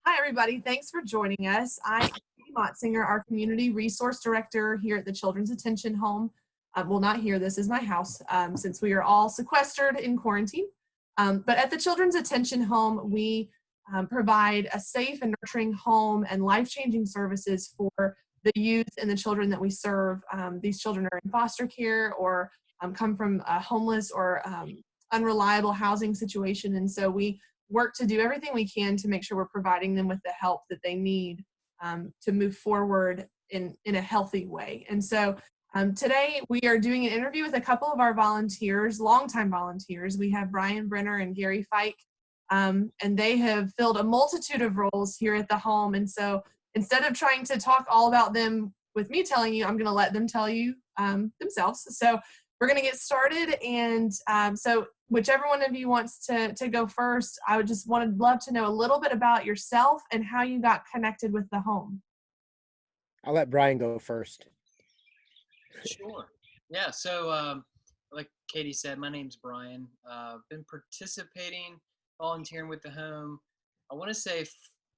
Hi, everybody. Thanks for joining us. I am Katie Motzinger, our Community Resource Director here at the Children's Attention Home. Well, not here. This is my house since we are all sequestered in quarantine. But at the Children's Attention Home, we provide a safe and nurturing home and life-changing services for the youth and the children that we serve. These children are in foster care or come from a homeless or unreliable housing situation. And so we work to do everything we can to make sure we're providing them with the help that they need to move forward in a healthy way. And so today we are doing an interview with a couple of our volunteers, longtime volunteers. We have Brenner and Gary Fike, and they have filled a multitude of roles here at the home. And so instead of trying to talk all about them with me telling you, I'm going to let them tell you themselves. So we're going to get started. And so whichever one of you wants to go first, I would just love to know a little bit about yourself and how you got connected with the home. I'll let Brian go first. Sure. Yeah. So, like Katie said, my name's Brian. Been participating, volunteering with the home. I want to say,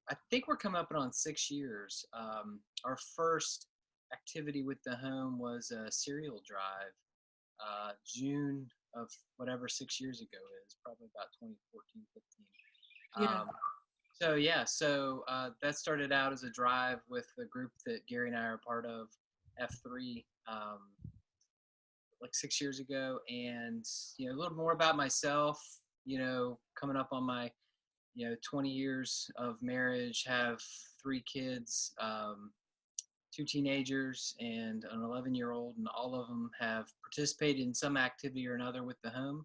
I think we're coming up on 6 years. Our first activity with the home was a cereal drive, June of whatever 6 years ago is, probably about 2014, 15. Yeah. So that started out as a drive with a group that Gary and I are a part of, F3, like 6 years ago. And, a little more about myself, coming up on my, 20 years of marriage, have 3 kids, 2 teenagers and an 11-year-old, and all of them have participated in some activity or another with the home.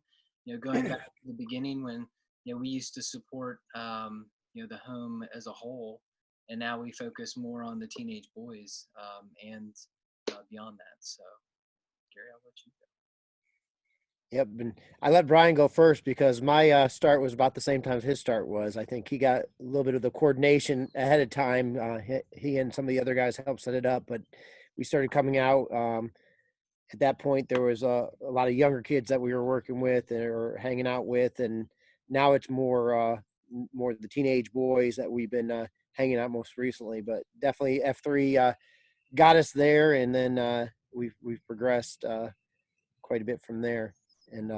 Going back to the beginning when we used to support the home as a whole, and now we focus more on the teenage boys and beyond that. So, Gary, I'll let you go. Yep, and I let Brian go first because my start was about the same time as his start was. I think he got a little bit of the coordination ahead of time. He and some of the other guys helped set it up, but we started coming out. At that point, there was a lot of younger kids that we were working with or hanging out with, and now it's more the teenage boys that we've been hanging out most recently. But definitely F3 got us there, and then we've progressed quite a bit from there. And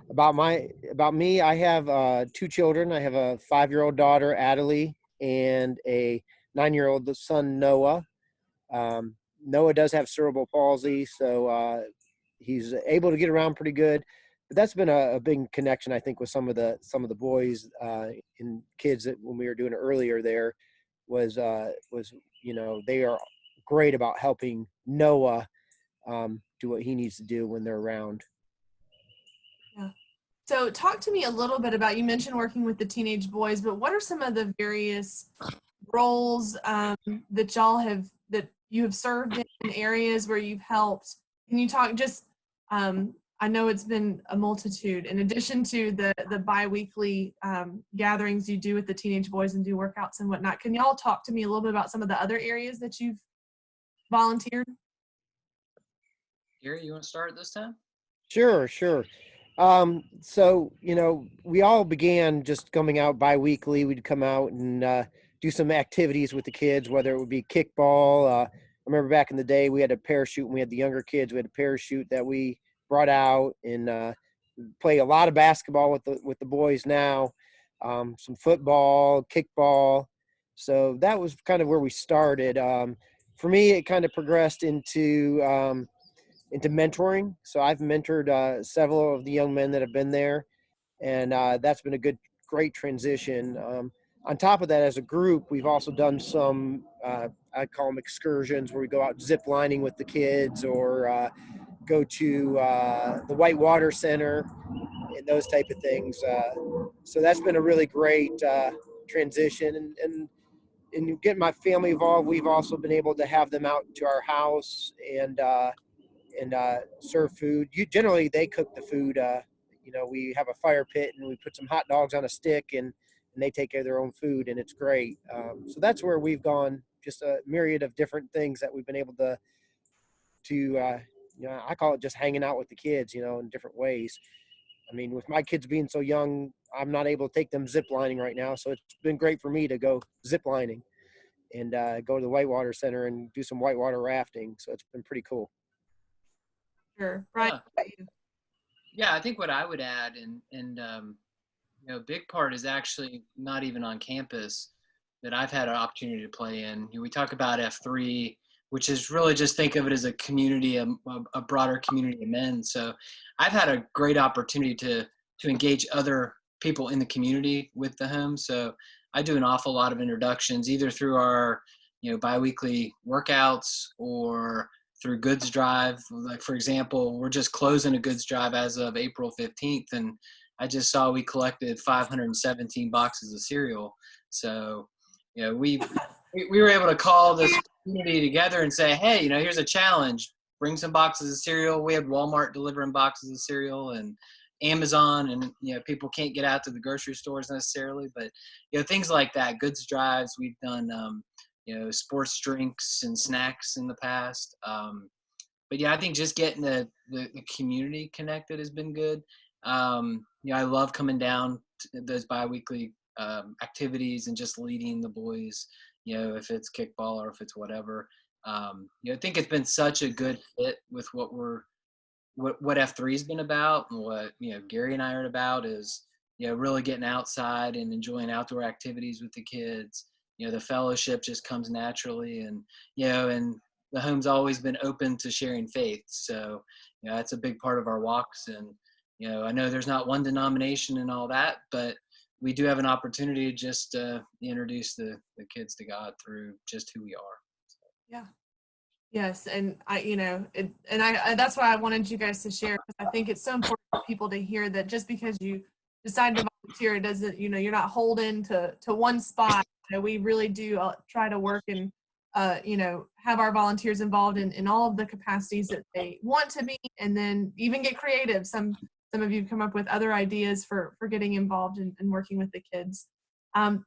about me, I have 2 children. I have a 5-year-old daughter, Adelie, and a 9-year-old son, Noah. Noah does have cerebral palsy, so he's able to get around pretty good. But that's been a big connection, I think, with some of the boys and kids that when we were doing it earlier there was they are great about helping Noah do what he needs to do when they're around. Yeah. So talk to me a little bit about, you mentioned working with the teenage boys, but what are some of the various roles that you have served in areas where you've helped? Can you talk just, I know it's been a multitude, in addition to the bi-weekly gatherings you do with the teenage boys and do workouts and whatnot. Can y'all talk to me a little bit about some of the other areas that you've volunteered? Gary, you want to start this time? Sure. So, we all began just coming out bi-weekly. We'd come out and do some activities with the kids, whether it would be kickball. I remember back in the day, we had a parachute when we had the younger kids. We had a parachute that we brought out and play a lot of basketball with the boys now, some football, kickball. So that was kind of where we started. For me, it kind of progressed into mentoring. So I've mentored several of the young men that have been there, and that's been a great transition. On top of that, as a group, we've also done some, I call them excursions, where we go out zip lining with the kids or go to the Whitewater Center and those type of things. So that's been a really great transition. And getting my family involved, we've also been able to have them out to our house and serve food. Generally, they cook the food. We have a fire pit and we put some hot dogs on a stick and they take care of their own food, and it's great. So that's where we've gone, just a myriad of different things that we've been able to I call it just hanging out with the kids, in different ways. I mean, with my kids being so young, I'm not able to take them zip lining right now. So it's been great for me to go zip lining and go to the Whitewater Center and do some whitewater rafting. So it's been pretty cool. Sure. Brian, Yeah. what about you? Yeah, I think what I would add, and you know, a big part is actually not even on campus that I've had an opportunity to play in. You know, we talk about F3, which is really just think of it as a community, a broader community of men. So I've had a great opportunity to engage other people in the community with the home. So I do an awful lot of introductions, either through our, you know, biweekly workouts or through goods drive. Like, for example, we're just closing a goods drive as of April 15th, and I just saw we collected 517 boxes of cereal. So, you know, we were able to call this community together and say, hey, you know, here's a challenge. Bring some boxes of cereal. We had Walmart delivering boxes of cereal and Amazon, and you know, people can't get out to the grocery stores necessarily, but you know, things like that. Goods drives. We've done you know, sports drinks and snacks in the past. But yeah, I think just getting the community connected has been good. You know, I love coming down to those biweekly activities and just leading the boys, you know, if it's kickball or if it's whatever. You know, I think it's been such a good fit with what F3's been about, and what, you know, Gary and I are about is, you know, really getting outside and enjoying outdoor activities with the kids. You know, the fellowship just comes naturally, and, you know, and the home's always been open to sharing faith. So, you know, that's a big part of our walks. And, you know, I know there's not one denomination and all that, but we do have an opportunity just to introduce the kids to God through just who we are. Yeah. Yes, and I, you know, that's why I wanted you guys to share, because I think it's so important for people to hear that just because you decide to volunteer, it doesn't, you know, you're not holding to one spot. You know, we really do try to work and, you know, have our volunteers involved in all of the capacities that they want to be, and then even get creative. Some of you come up with other ideas for getting involved and working with the kids.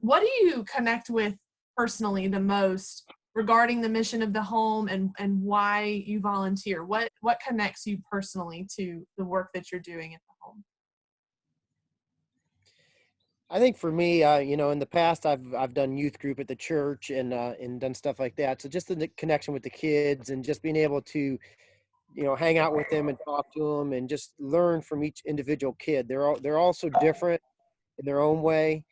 What do you connect with personally the most regarding the mission of the home and why you volunteer? What connects you personally to the work that you're doing at the home? I think for me, you know, in the past, I've done youth group at the church and done stuff like that. So just the connection with the kids and just being able to, you know, hang out with them and talk to them and just learn from each individual kid. They're all so different in their own way,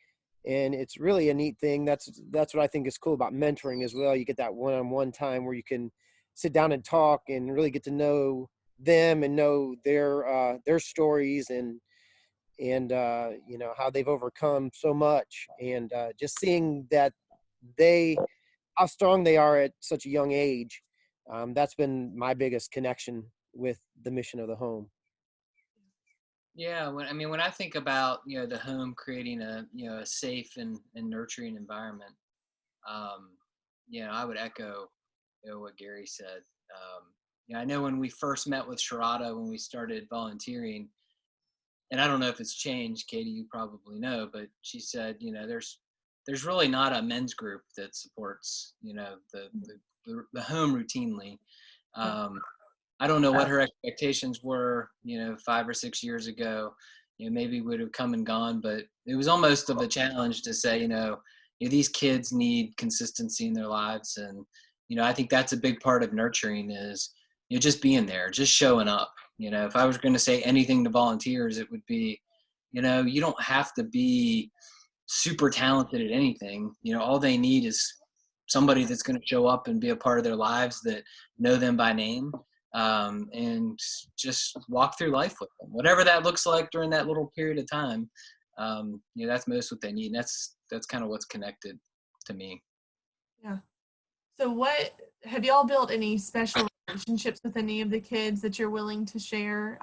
and it's really a neat thing. That's what I think is cool about mentoring as well. You get that one-on-one time where you can sit down and talk and really get to know them and know their stories and you know, how they've overcome so much, and just seeing that they how strong they are at such a young age. That's been my biggest connection with the mission of the home. Yeah, when I think about, you know, the home creating a, you know, a safe and nurturing environment, um, you know, I would echo, you know, what Gary said. You know, I know when we first met with Sharada, when we started volunteering, and I don't know if it's changed, Katie, you probably know, but she said, you know, there's really not a men's group that supports, you know, the home routinely. Um, I don't know what her expectations were, you know, 5 or 6 years ago. You know, maybe would have come and gone, but it was almost of a challenge to say, you know, these kids need consistency in their lives. And, you know, I think that's a big part of nurturing is, you know, just being there, just showing up. You know, if I was going to say anything to volunteers, it would be, you know, you don't have to be super talented at anything. You know, all they need is somebody that's going to show up and be a part of their lives, that know them by name, and just walk through life with them, whatever that looks like during that little period of time. You know, that's most what they need. And that's kind of what's connected to me. Yeah. So what have y'all built any special relationships with any of the kids that you're willing to share,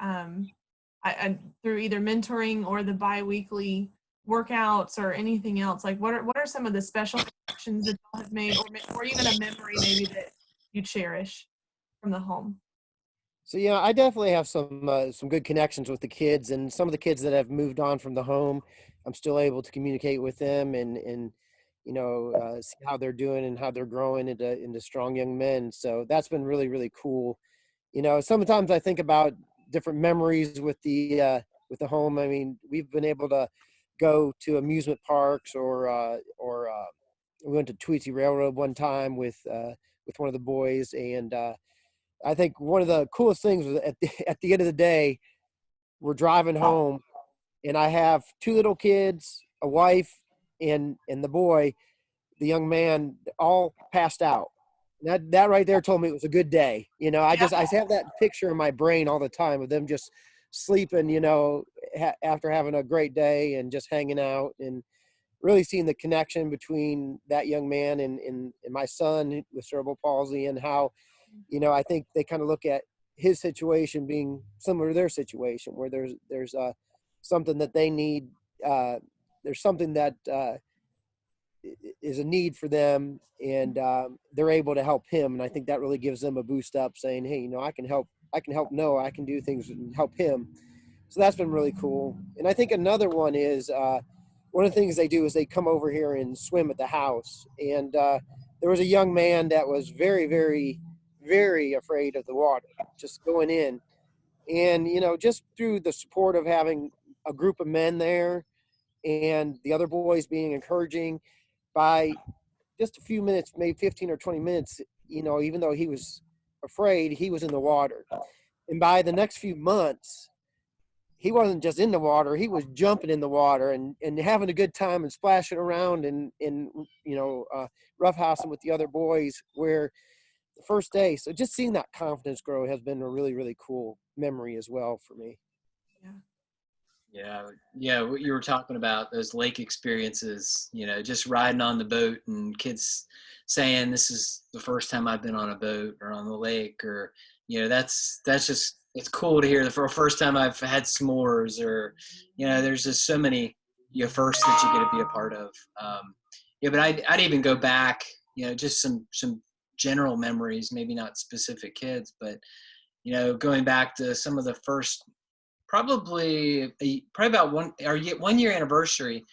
through either mentoring or the biweekly workouts or anything else? Like what are some of the special connections that y'all have made, or even a memory maybe that you cherish from the home? So yeah, I definitely have some good connections with the kids, and some of the kids that have moved on from the home, I'm still able to communicate with them and you know, see how they're doing and how they're growing into strong young men. So that's been really, really cool. You know, sometimes I think about different memories with the home. I mean, we've been able to go to amusement parks or we went to Tweetsie Railroad one time with one of the boys. And I think one of the coolest things was at the end of the day, we're driving home and I have two little kids, a wife, and the boy, the young man, all passed out. That right there told me it was a good day. You know, I have that picture in my brain all the time of them just sleeping, you know, after having a great day and just hanging out, and really seeing the connection between that young man and my son with cerebral palsy, and how, you know, I think they kind of look at his situation being similar to their situation, where there's something that they need. There's something that is a need for them, and they're able to help him. And I think that really gives them a boost up, saying, hey, you know, I can help Noah, I can do things and help him. So that's been really cool. And I think another one is one of the things they do is they come over here and swim at the house. And there was a young man that was very, very, very afraid of the water, just going in. And, you know, just through the support of having a group of men there and the other boys being encouraging, by just a few minutes, maybe 15 or 20 minutes, you know, even though he was afraid, he was in the water. And by the next few months, he wasn't just in the water, he was jumping in the water and having a good time and splashing around and you know, roughhousing with the other boys, where the first day. So just seeing that confidence grow has been a really, really cool memory as well for me. Yeah, what you were talking about, those lake experiences, you know, just riding on the boat and kids saying, this is the first time I've been on a boat or on the lake, or, you know, that's just, it's cool to hear the first time I've had s'mores, or, you know, there's just so many, you know, firsts that you get to be a part of. But I'd even go back, you know, just some general memories, maybe not specific kids, but, you know, going back to some of the first, probably about 1 year anniversary,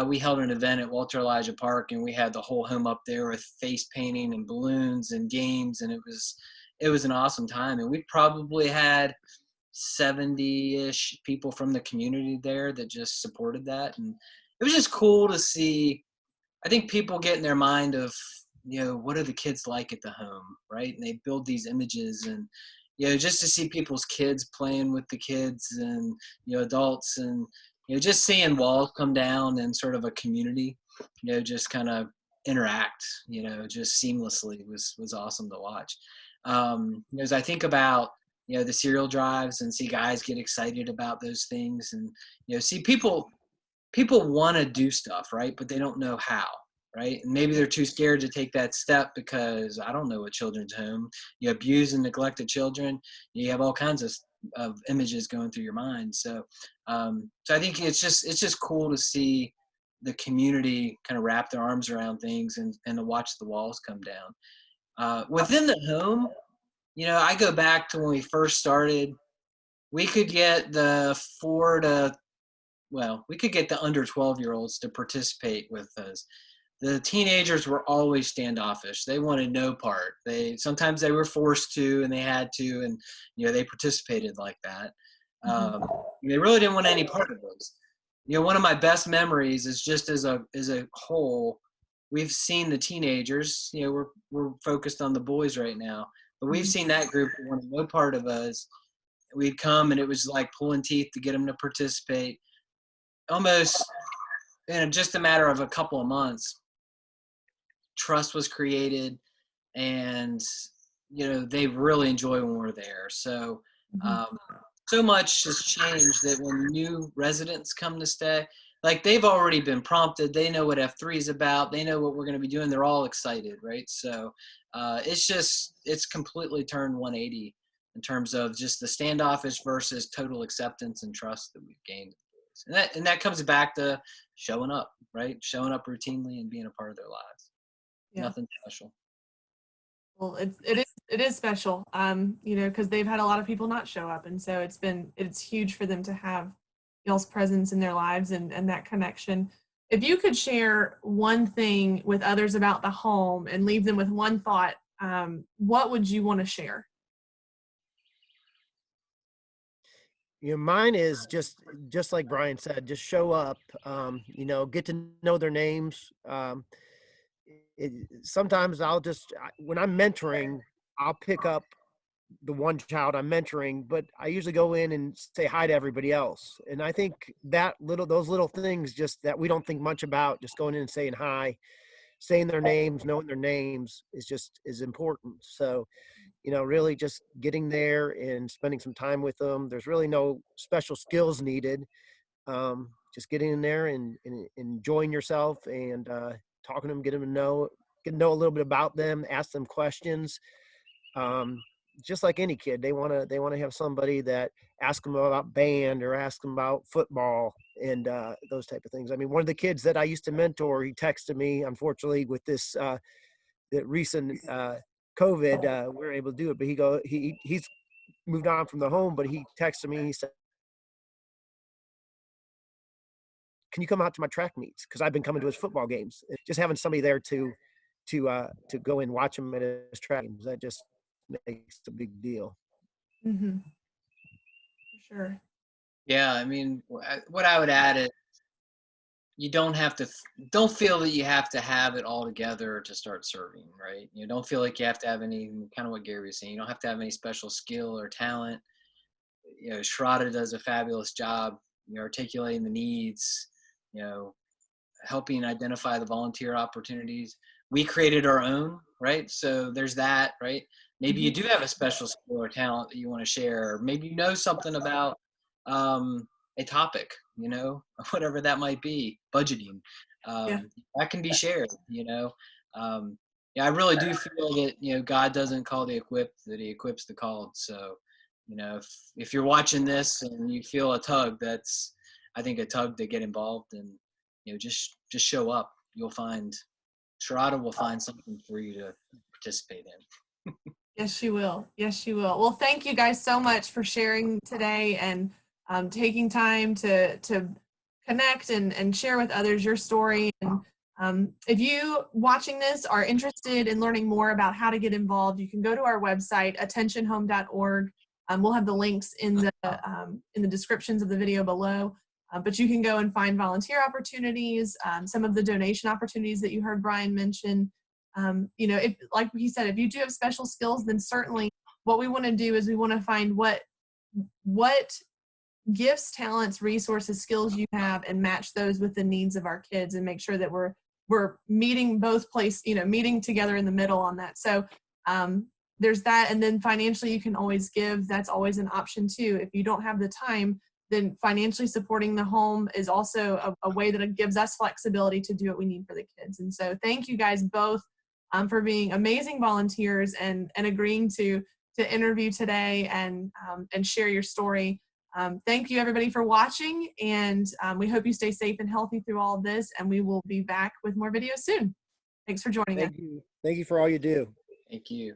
we held an event at Walter Elijah Park, and we had the whole home up there with face painting and balloons and games, and it was an awesome time. And we probably had 70-ish people from the community there that just supported that, and it was just cool to see. I think people get in their mind of, you know, what are the kids like at the home, right? And they build these images, and, you know, just to see people's kids playing with the kids and, you know, adults, and, you know, just seeing walls come down and sort of a community, you know, just kind of interact, you know, just seamlessly was awesome to watch. As I think about, you know, the cereal drives and see guys get excited about those things, and, you know, see people want to do stuff, right? But they don't know how, right? And maybe they're too scared to take that step because, I don't know, a children's home, you abuse and neglected children, you have all kinds of images going through your mind. So I think it's just cool to see the community kind of wrap their arms around things, and to watch the walls come down. Within the home, you know, I go back to when we first started. We could get the under 12-year-olds to participate with us. The teenagers were always standoffish. They wanted no part. Sometimes they were forced to, and they had to, and, you know, they participated like that. They really didn't want any part of those. You know, one of my best memories is just as a whole, we've seen the teenagers. You know, we're focused on the boys right now, but we've seen that group that wanted no part of us. We'd come, and it was like pulling teeth to get them to participate. Almost in just a matter of a couple of months, trust was created, and, you know, they really enjoy when we're there. So so much has changed that when new residents come to stay, like, they've already been prompted, they know what F3 is about, they know what we're going to be doing, they're all excited, right? So it's completely turned 180 in terms of just the standoffish versus total acceptance and trust that we've gained. And that comes back to showing up, right? Showing up routinely and being a part of their lives. Yeah. Nothing special. Well, it is special, you know, because they've had a lot of people not show up, and so it's huge for them to have y'all's presence in their lives and that connection. If you could share one thing with others about the home and leave them with one thought, what would you want to share? Mine is just like Brian said, just show up, get to know their names. Sometimes when I'm mentoring, I'll pick up the one child I'm mentoring, but I usually go in and say hi to everybody else. And I think those little things just that we don't think much about, just going in and saying hi, saying their names, knowing their names is important. So, really just getting there and spending some time with them. There's really no special skills needed. Just getting in there and enjoying yourself and talking to them, get to know a little bit about them, ask them questions. Just like any kid, they want to have somebody that ask them about band or ask them about football and those type of things. I mean, one of the kids that I used to mentor, he texted me, unfortunately, with this the recent COVID, we were able to do it, but he's moved on from the home, but he texted me, he said, can you come out to my track meets? Because I've been coming to his football games. And just having somebody there to go and watch him at his track games, that just makes a big deal. Mm-hmm. For sure. Yeah, I mean, what I would add is you don't feel that you have to have it all together to start serving, right? You don't feel like you have to have any, kind of what Gary was saying, you don't have to have any special skill or talent. Sharada does a fabulous job, articulating the needs, helping identify the volunteer opportunities. We created our own, right? So there's that, right? Maybe you do have a special skill or talent that you want to share. Or maybe you know something about a topic, whatever that might be, budgeting. That can be shared, I really do feel that, God doesn't call the equipped, that he equips the called. So, if you're watching this and you feel a tug, that's, I think, a tug to get involved and, just show up. You'll find, Sharada will find something for you to participate in. Yes, she will. Yes, she will. Well, thank you guys so much for sharing today and taking time to connect and share with others your story. And if you watching this are interested in learning more about how to get involved, you can go to our website, attentionhome.org. We'll have the links in the descriptions of the video below. But you can go and find volunteer opportunities, some of the donation opportunities that you heard Brian mention. If, like he said, if you do have special skills, then certainly what we want to do is we want to find what gifts, talents, resources, skills you have and match those with the needs of our kids and make sure that we're meeting both meeting together in the middle on that. So there's that. And then financially, you can always give. That's always an option too. If you don't have the time, then financially supporting the home is also a way that it gives us flexibility to do what we need for the kids. And so thank you guys both for being amazing volunteers and agreeing to interview today and share your story. Thank you everybody for watching, and we hope you stay safe and healthy through all of this, and we will be back with more videos soon. Thanks for joining us. Thank you for all you do. Thank you.